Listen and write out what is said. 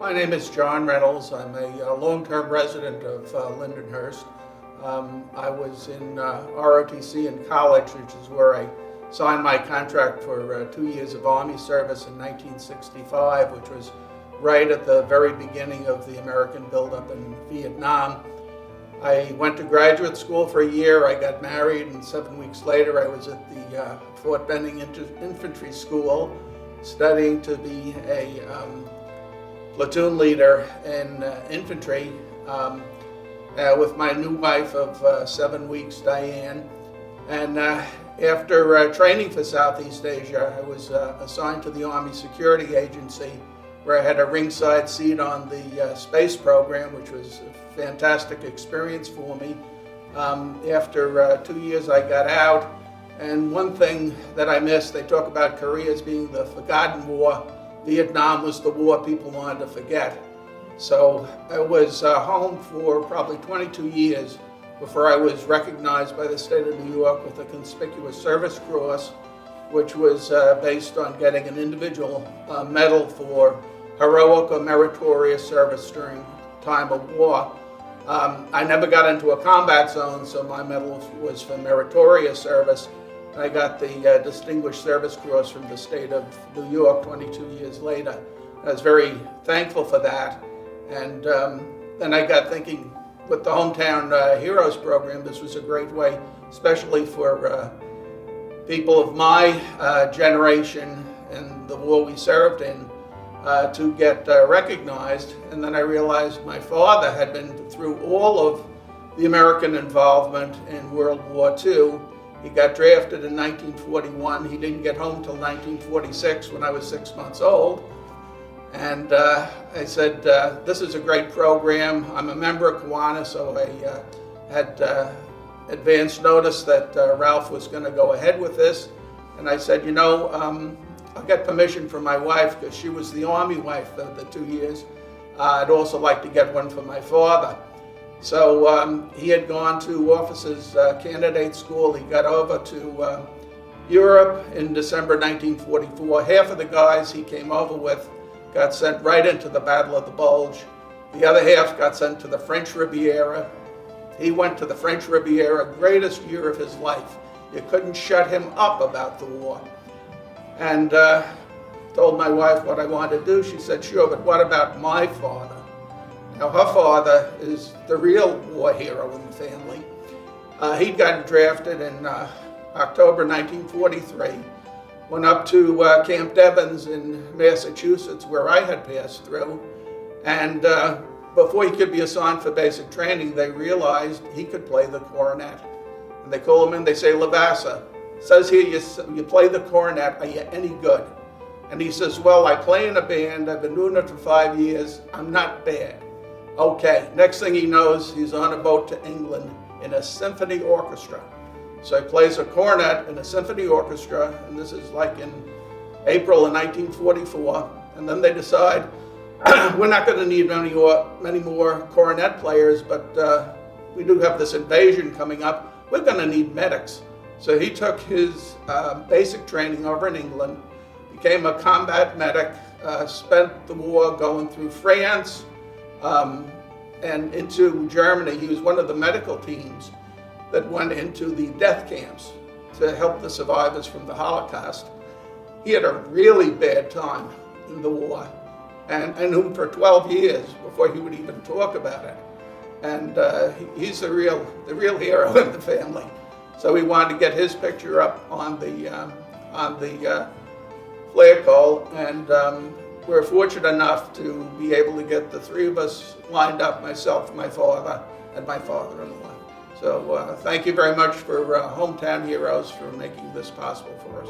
My name is John Reynolds. I'm a long-term resident of Lindenhurst. I was in ROTC in college, which is where I signed my contract for 2 years of Army service in 1965, which was right at the very beginning of the American buildup in Viet Nam. I went to graduate school for a year, I got married, and 7 weeks later I was at the Fort Benning Infantry School studying to be a platoon leader in infantry with my new wife of 7 weeks, Diane. And after training for Southeast Asia, I was assigned to the Army Security Agency, where I had a ringside seat on the space program, which was a fantastic experience for me. After 2 years, I got out, and one thing that I missed, they talk about Korea as being the forgotten war. Viet Nam was the war people wanted to forget. So I was home for probably 22 years before I was recognized by the state of New York with a Conspicuous Service Cross, which was based on getting an individual medal for heroic or meritorious service during time of war. I never got into a combat zone, so my medal was for meritorious service. I got the Distinguished Service Cross from the state of New York 22 years later. I was very thankful for that. And then I got thinking, with the Hometown Heroes program, this was a great way, especially for people of my generation and the war we served in, to get recognized. And then I realized my father had been through all of the American involvement in World War II. He got drafted in 1941. He didn't get home till 1946 when I was 6 months old. And I said, this is a great program. I'm a member of Kiwanis, so I had advance notice that Ralph was going to go ahead with this. And I said, you know, I'll get permission from my wife, because she was the Army wife for the 2 years. I'd also like to get one for my father. So he had gone to Officers Candidate School. He got over to Europe in December 1944. Half of the guys he came over with got sent right into the Battle of the Bulge. The other half got sent to the French Riviera. He went to the French Riviera, greatest year of his life. You couldn't shut him up about the war. And told my wife what I wanted to do. She said, sure, but what about my father? Now, her father is the real war hero in the family. He'd gotten drafted in October 1943, went up to Camp Devens in Massachusetts, where I had passed through, and before he could be assigned for basic training, they realized he could play the cornet. And they call him in, they say, Lavassa, says here you play the cornet, are you any good? And he says, well, I play in a band, I've been doing it for 5 years, I'm not bad. Okay, next thing he knows, he's on a boat to England in a symphony orchestra. So he plays a cornet in a symphony orchestra, and this is like in April of 1944. And then they decide, we're not going to need many more cornet players, but we do have this invasion coming up. We're going to need medics. So he took his basic training over in England, became a combat medic, spent the war going through France, and into Germany. He was one of the medical teams that went into the death camps to help the survivors from the Holocaust. He had a really bad time in the war, and I knew him for 12 years before he would even talk about it. And he's the real hero in the family. So we wanted to get his picture up on the flagpole, and we're fortunate enough to be able to get the three of us lined up, myself, my father, and my father-in-law. So thank you very much for Hometown Heroes for making this possible for us.